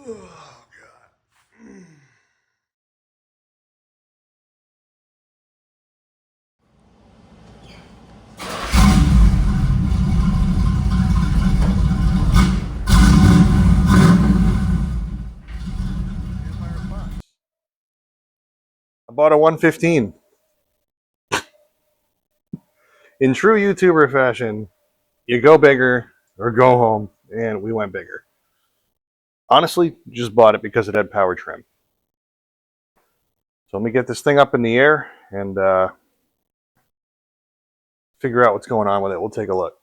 Oh, God. I bought a 115. In true YouTuber fashion, you go bigger or go home, and we went bigger. Honestly, just bought it because it had power trim. So let me get this thing up in the air and figure out what's going on with it. We'll take a look.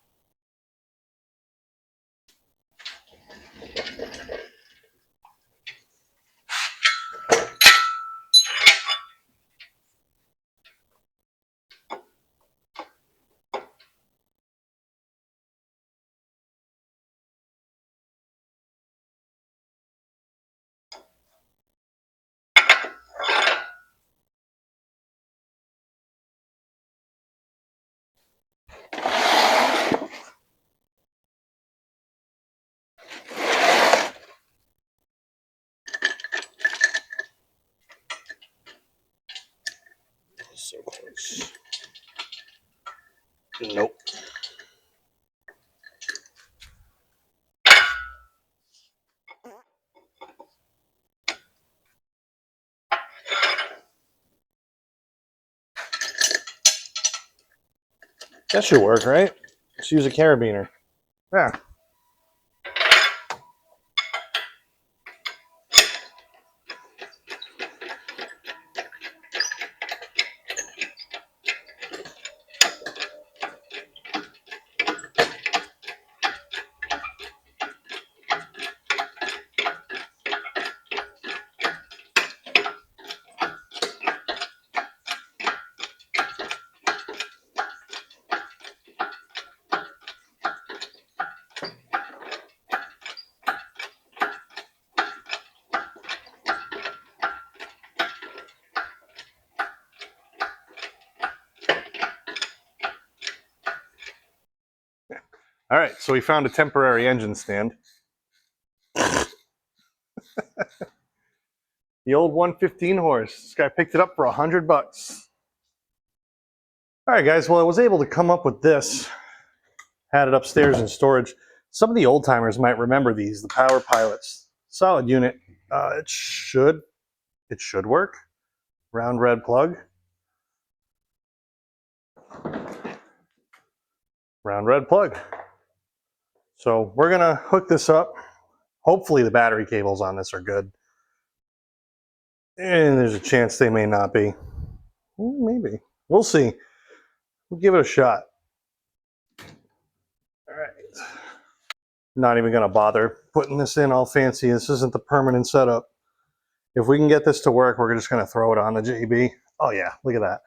So close. Nope. That should work, right? Just use a carabiner. Yeah. All right, so we found a temporary engine stand. The old 115 horse. This guy picked it up for $100. All right, guys. Well, I was able to come up with this. Had it upstairs in storage. Some of the old timers might remember these, the Power Pilots. Solid unit. It should work. Round red plug. Round red plug. So we're gonna hook this up. Hopefully the battery cables on this are good. And there's a chance they may not be. Maybe. We'll see. We'll give it a shot. All right. Not even gonna bother putting this in all fancy. This isn't the permanent setup. If we can get this to work, we're just gonna throw it on the JayBee. Oh yeah, look at that.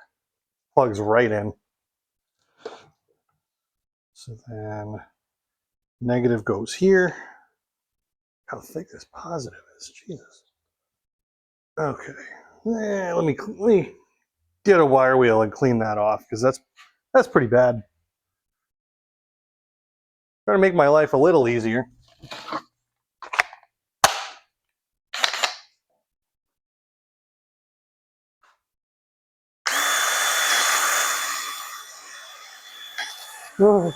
Plugs right in. So then negative goes here. How thick this positive is, Jesus. Okay, let me get a wire wheel and clean that off because that's pretty bad. Trying to make my life a little easier. Oh.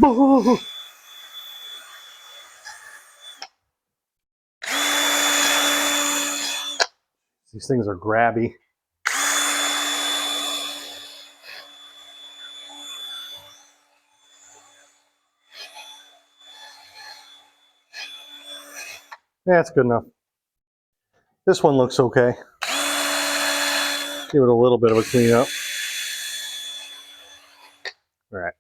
Oh. These things are grabby. Yeah, that's good enough. This one looks okay. Give it a little bit of a cleanup. All right.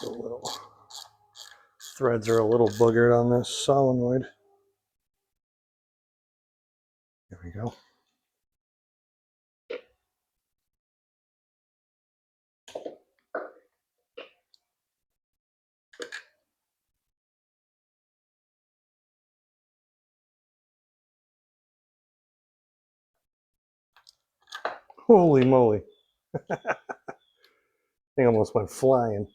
The little threads are a little boogered on this solenoid. There we go. Holy moly. Thing almost went flying.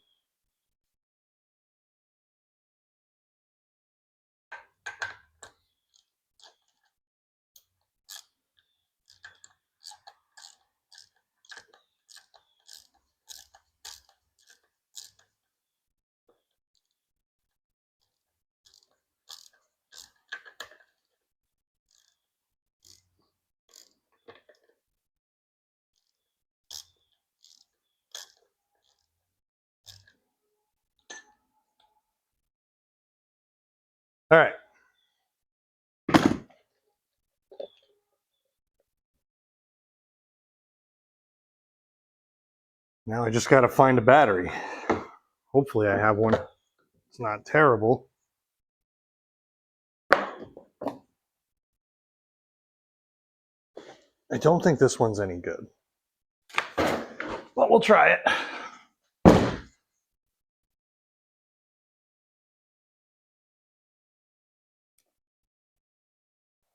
All right. Now I just got to find a battery. Hopefully I have one. It's not terrible. I don't think this one's any good, but we'll try it.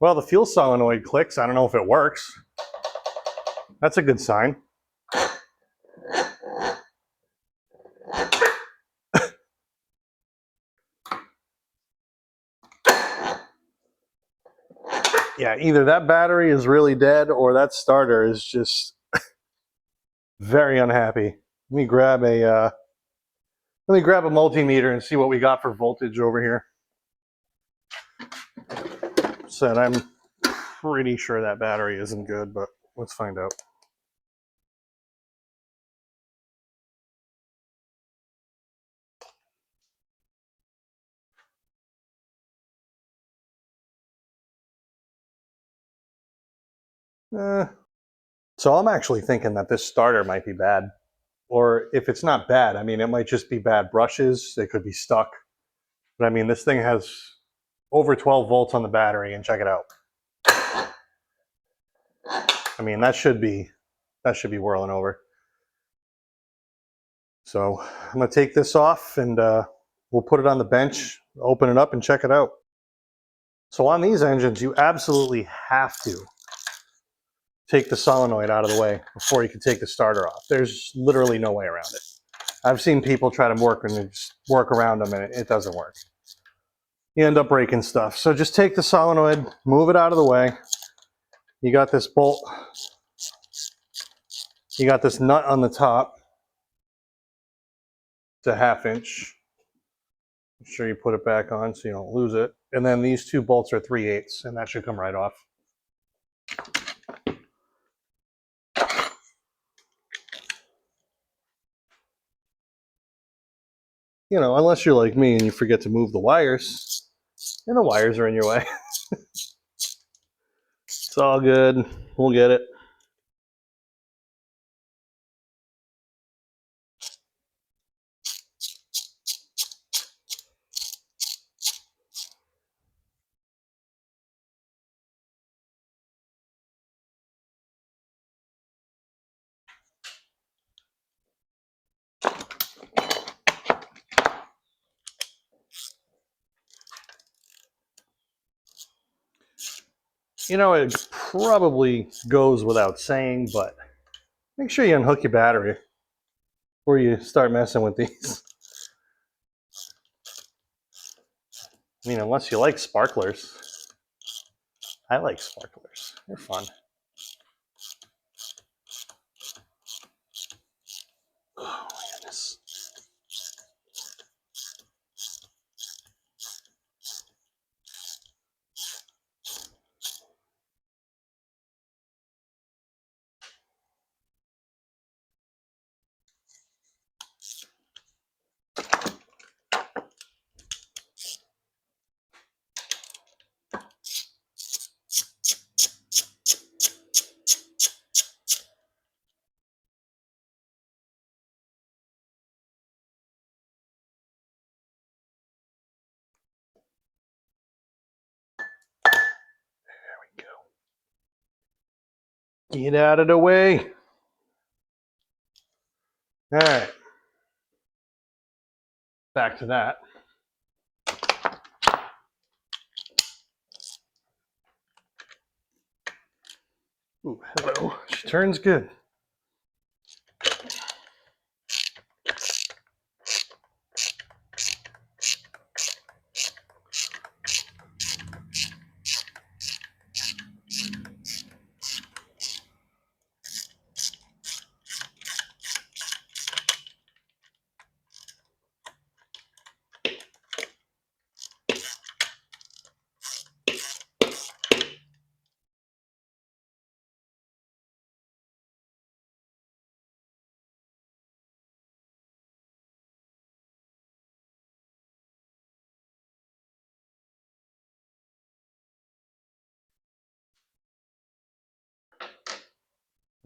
Well, the fuel solenoid clicks. I don't know if it works. That's a good sign. Yeah, either that battery is really dead or that starter is just very unhappy. Let me grab a multimeter and see what we got for voltage over here. Said I'm pretty sure that battery isn't good, but let's find out. So I'm actually thinking that this starter might be bad. Or if it's not bad, I mean, it might just be bad brushes. It could be stuck. But I mean, this thing has over 12 volts on the battery, and check it out. I mean, that should be whirling over. So I'm gonna take this off and we'll put it on the bench, open it up and check it out. So on these engines, you absolutely have to take the solenoid out of the way before you can take the starter off. There's literally no way around it. I've seen people try to work around them and it doesn't work. You end up breaking stuff. So just take the solenoid, move it out of the way. You got this bolt. You got this nut on the top. It's a 1/2 inch. Make sure you put it back on so you don't lose it. And then these two bolts are 3/8, and that should come right off. You know, unless you're like me and you forget to move the wires, and the wires are in your way. It's all good. We'll get it. You know, it probably goes without saying, but make sure you unhook your battery before you start messing with these. I mean, unless you like sparklers. I like sparklers. They're fun. Oh my goodness. Get out of the way. All right. Back to that. Ooh, hello. She turns good.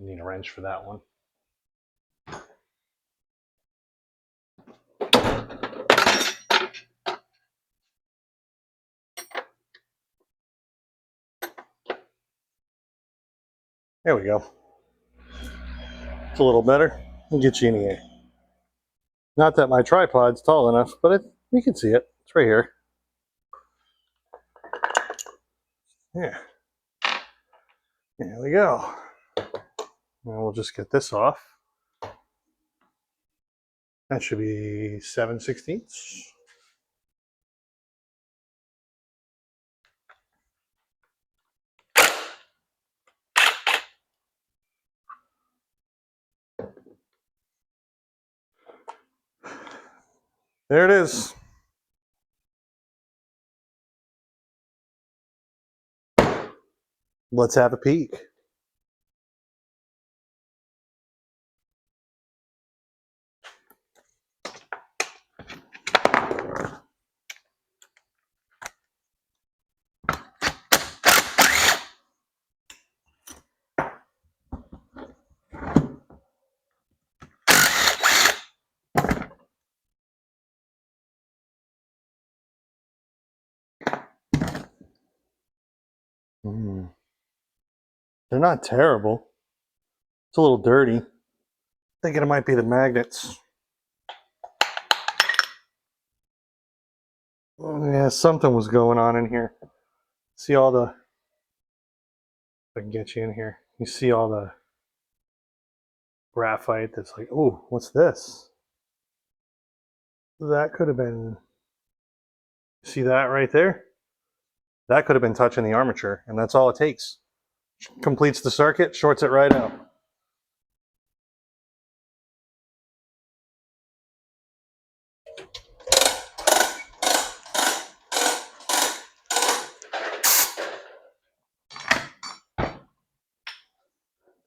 I need a wrench for that one. There we go. It's a little better. We'll get you in here. Not that my tripod's tall enough, but you can see it. It's right here. Yeah. There we go. And we'll just get this off. That should be 7/16. There it is. Let's have a peek. They're not terrible. It's a little dirty. Thinking it might be the magnets. Yeah, something was going on in here. See all the, if I can get you in here, you see all the graphite that's like, oh, what's this? That could have been, see that right there? That could have been touching the armature, and that's all it takes. Completes the circuit, shorts it right out.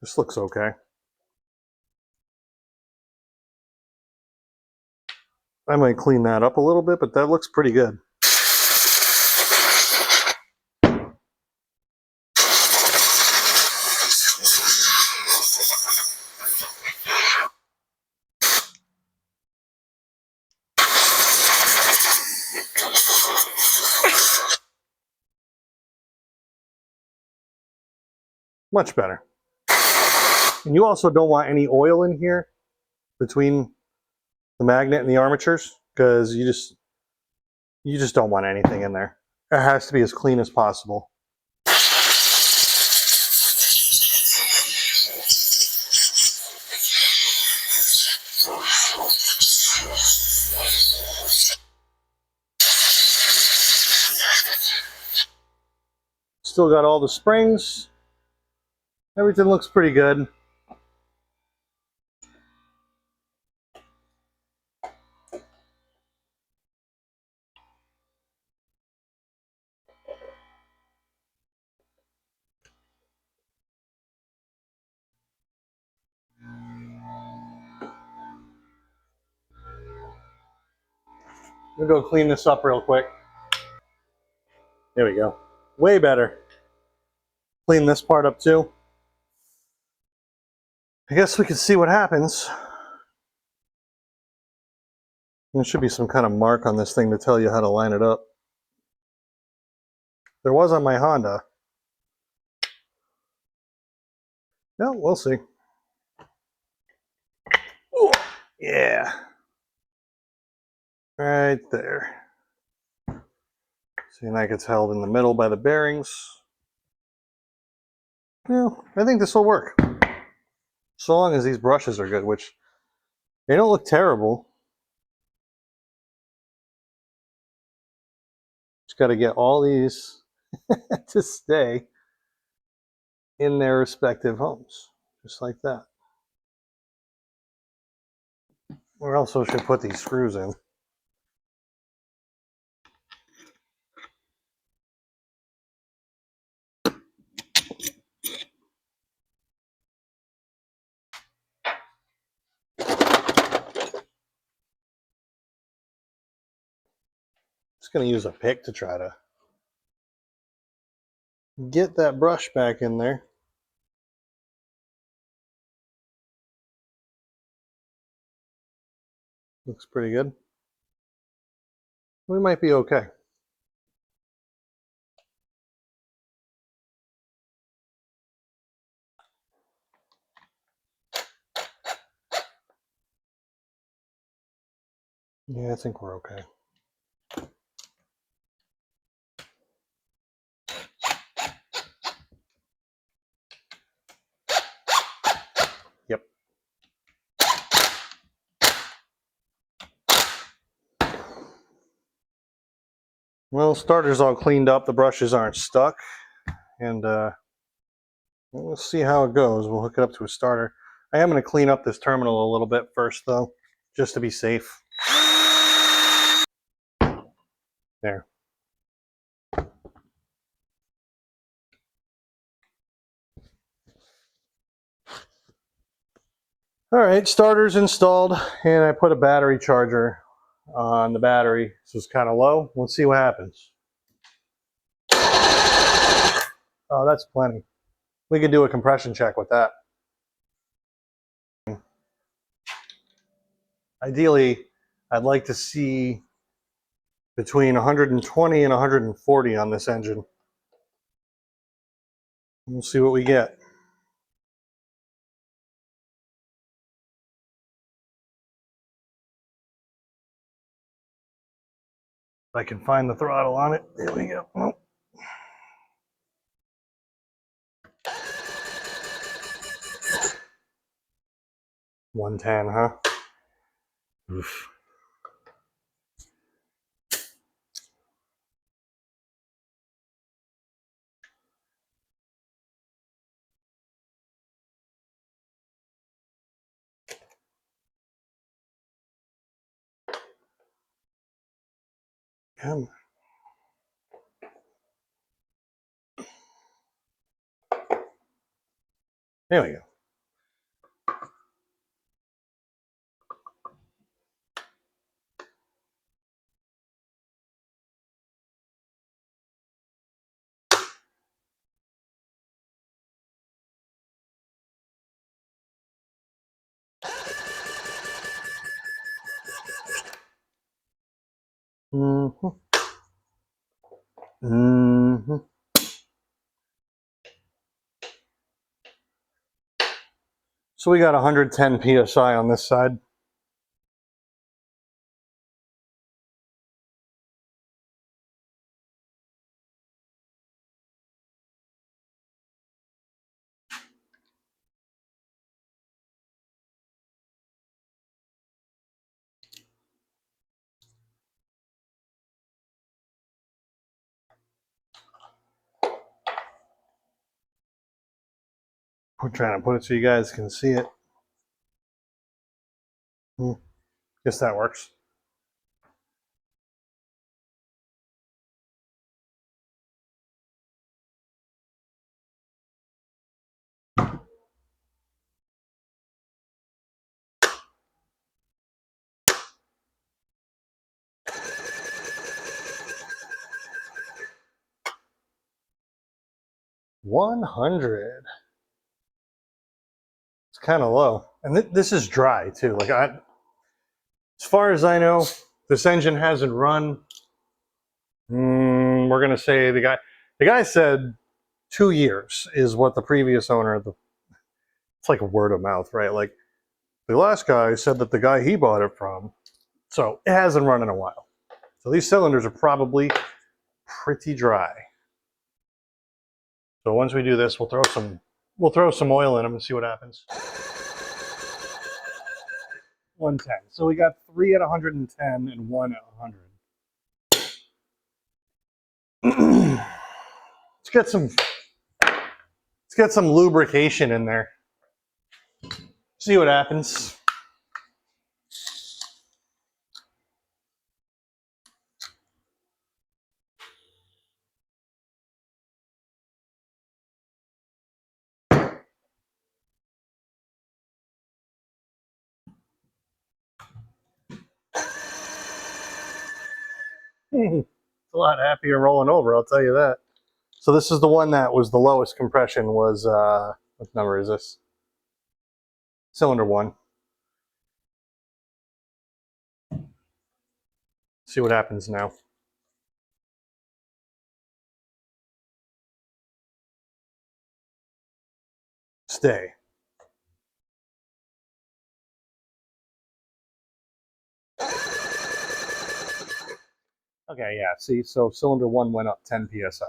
This looks okay. I might clean that up a little bit, but that looks pretty good. Much better. And you also don't want any oil in here between the magnet and the armatures, because you just don't want anything in there. It has to be as clean as possible. Still got all the springs. Everything looks pretty good. We'll go clean this up real quick. There we go. Way better. Clean this part up too. I guess we can see what happens. There should be some kind of mark on this thing to tell you how to line it up. There was on my Honda. Well, we'll see. Ooh, yeah. Right there. See, and that gets held in the middle by the bearings. Well, I think this will work. So long as these brushes are good, which they don't look terrible. Just got to get all these to stay in their respective homes, just like that. We also should put these screws in. Just going to use a pick to try to get that brush back in there. Looks pretty good. We might be okay. Yeah, I think we're okay. Yep. Well, starter's all cleaned up. The brushes aren't stuck. And we'll see how it goes. We'll hook it up to a starter. I am going to clean up this terminal a little bit first, though, just to be safe. There. All right, starter's installed, and I put a battery charger on the battery, so it's kind of low. Let's see what happens. Oh, that's plenty. We could do a compression check with that. Ideally, I'd like to see between 120 and 140 on this engine. We'll see what we get. If I can find the throttle on it. There we go. Oh. $110, huh? Oof. Come on. There we go. Mm-hmm. Mm-hmm. So we got 110 PSI on this side. We're trying to put it so you guys can see it. Guess that works. $100. It's kind of low, and this is dry too. Like as far as I know, this engine hasn't run. We're gonna say the guy said 2 years is what the previous owner of it's like a word of mouth, right? Like the last guy said that the guy he bought it from. So it hasn't run in a while. So these cylinders are probably pretty dry. So once we do this, we'll throw some oil in them and see what happens. 110. So we got 3 at 110 and 1 at 100. Let's get some lubrication in there. See what happens. It's a lot happier rolling over, I'll tell you that. So this is the one that was the lowest compression was, what number is this? Cylinder 1. See what happens now. Stay. Okay, yeah, see, so cylinder 1 went up 10 psi.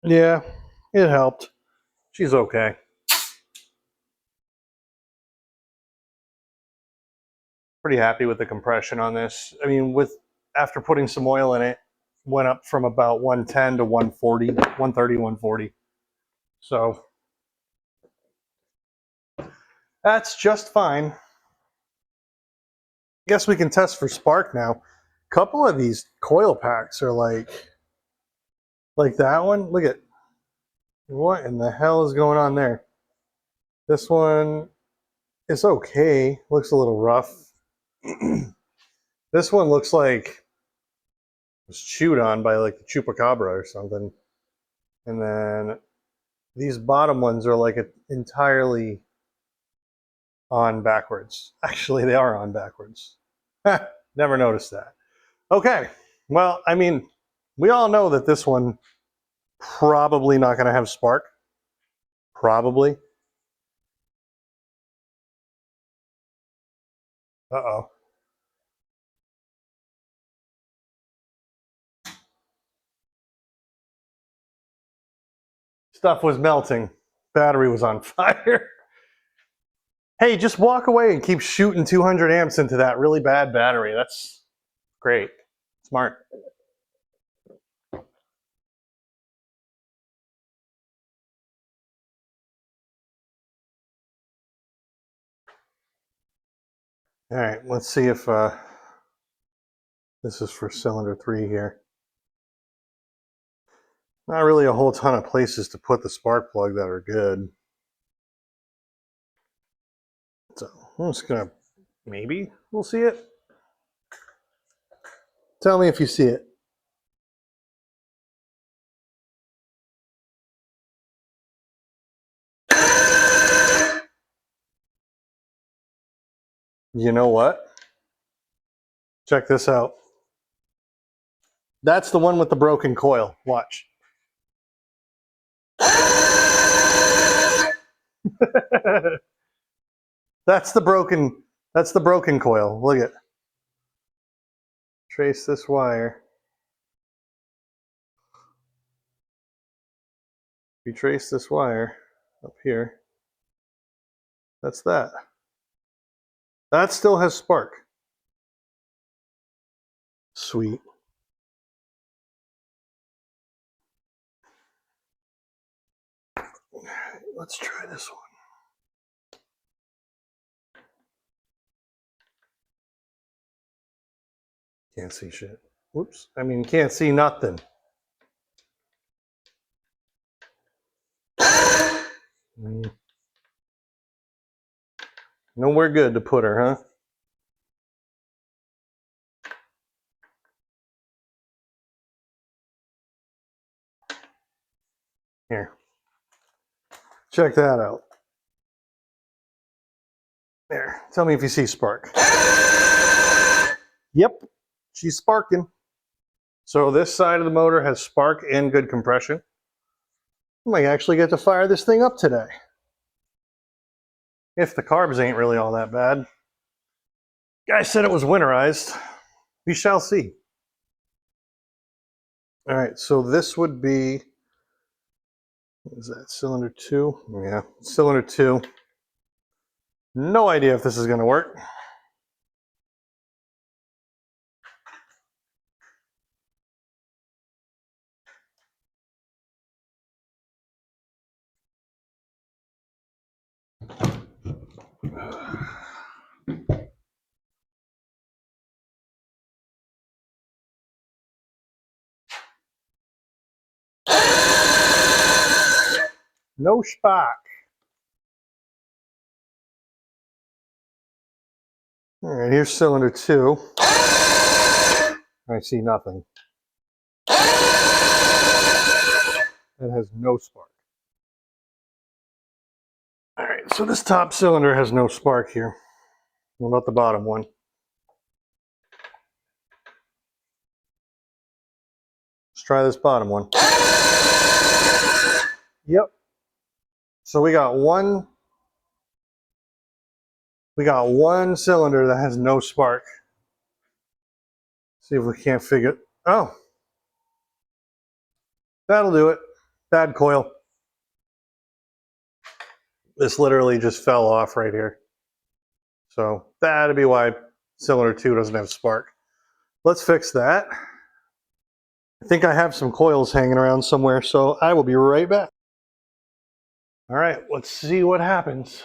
Yeah, it helped. She's okay. Pretty happy with the compression on this. I mean, after putting some oil in it, went up from about 110 to 140, 130, 140. So that's just fine. I guess we can test for spark now. A couple of these coil packs are like that one. Look at what in the hell is going on there. This one is okay. Looks a little rough. This one looks like it was chewed on by like the chupacabra or something. And then these bottom ones are like entirely on backwards. Actually, they are on backwards. Never noticed that. Okay. Well, I mean, we all know that this one probably not going to have spark. Probably. Uh-oh. Stuff was melting. Battery was on fire. Hey, just walk away and keep shooting 200 amps into that really bad battery. That's great. Smart. All right, let's see if this is for cylinder 3 here. Not really a whole ton of places to put the spark plug that are good. So I'm just gonna, maybe we'll see it. Tell me if you see it. You know what? Check this out. That's the one with the broken coil. Watch. That's the broken coil. Look at. Trace this wire. If you trace this wire up here, that's that. That still has spark. Sweet. Let's try this one. Can't see shit. Whoops. I mean, can't see nothing. Nowhere good to put her, huh? Here. Check that out. There. Tell me if you see spark. Yep. She's sparking. So this side of the motor has spark and good compression. I might actually get to fire this thing up today. If the carbs ain't really all that bad. Guy said it was winterized. We shall see. All right, so this would be, what is that, cylinder 2? Yeah, cylinder 2. No idea if this is going to work. No spark. All right, here's cylinder 2. I see nothing. That has no spark. All right, so this top cylinder has no spark here. What about the bottom one? Let's try this bottom one. Yep. So we got one cylinder that has no spark. See if we can't figure it. Oh. That'll do it. Bad coil. This literally just fell off right here. So that'd be why cylinder 2 doesn't have spark. Let's fix that. I think I have some coils hanging around somewhere, so I will be right back. All right, let's see what happens.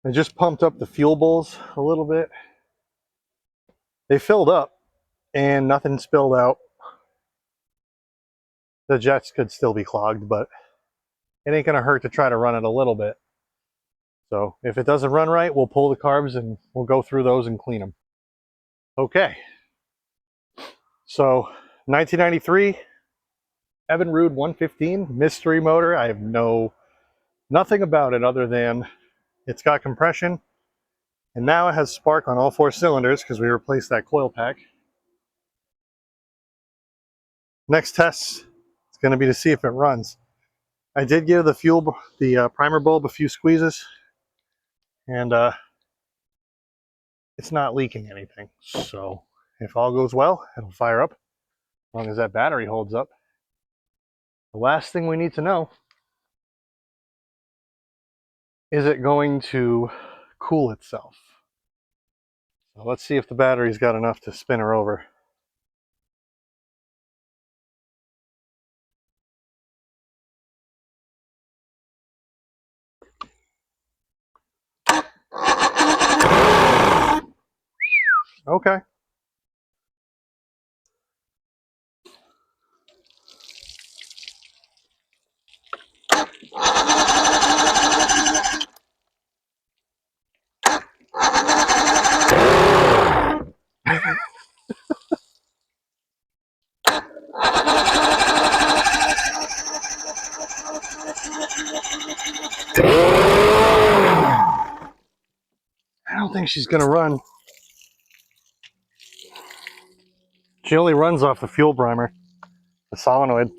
I just pumped up the fuel bowls a little bit. They filled up and nothing spilled out. The jets could still be clogged, but it ain't gonna hurt to try to run it a little bit. So if it doesn't run right, we'll pull the carbs and we'll go through those and clean them. Okay. So 1993 Evinrude 115 mystery motor. I have nothing about it other than it's got compression, and now it has spark on all 4 cylinders because we replaced that coil pack. Next test is going to be to see if it runs. I did give the primer bulb a few squeezes, and it's not leaking anything. So if all goes well, it'll fire up as long as that battery holds up. The last thing we need to know is it going to cool itself. So let's see if the battery's got enough to spin her over. Okay. I don't think she's gonna run. She only runs off the fuel primer, the solenoid.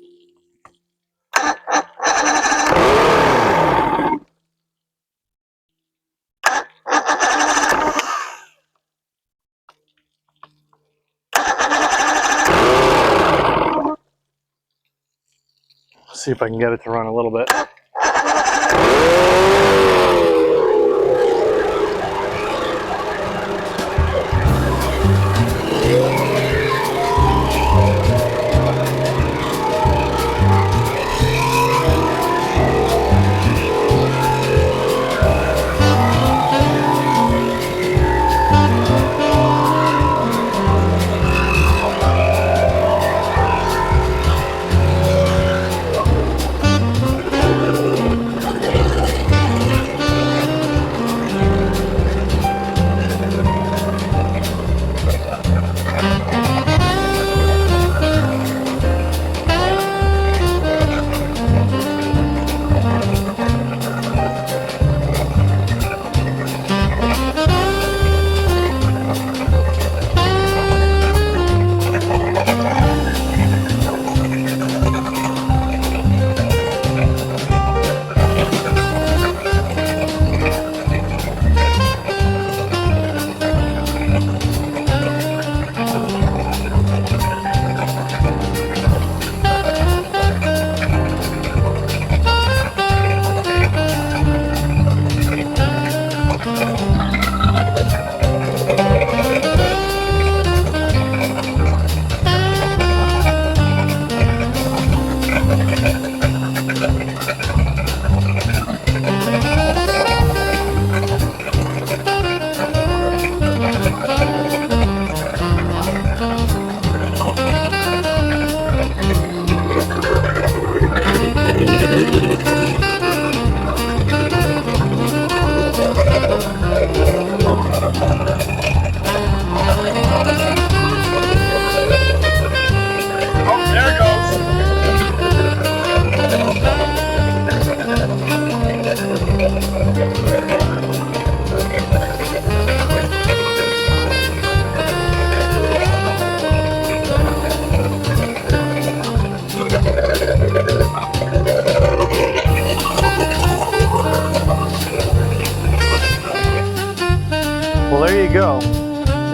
See if I can get it to run a little bit.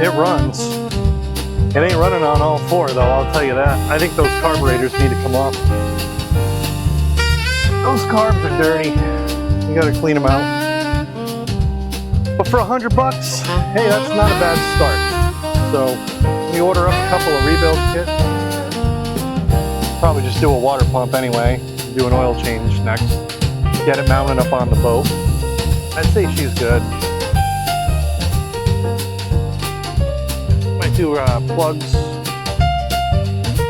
it runs. It ain't running on all four though, I'll tell you that. I think those carburetors need to come off. Those carbs are dirty. You gotta clean them out. But for $100, hey, that's not a bad start. So we order up a couple of rebuild kits. Probably just do a water pump anyway. Do an oil change next. Get it mounted up on the boat. I'd say she's good. Might do plugs.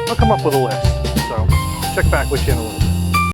I'll come up with a list. So check back with you in a little bit.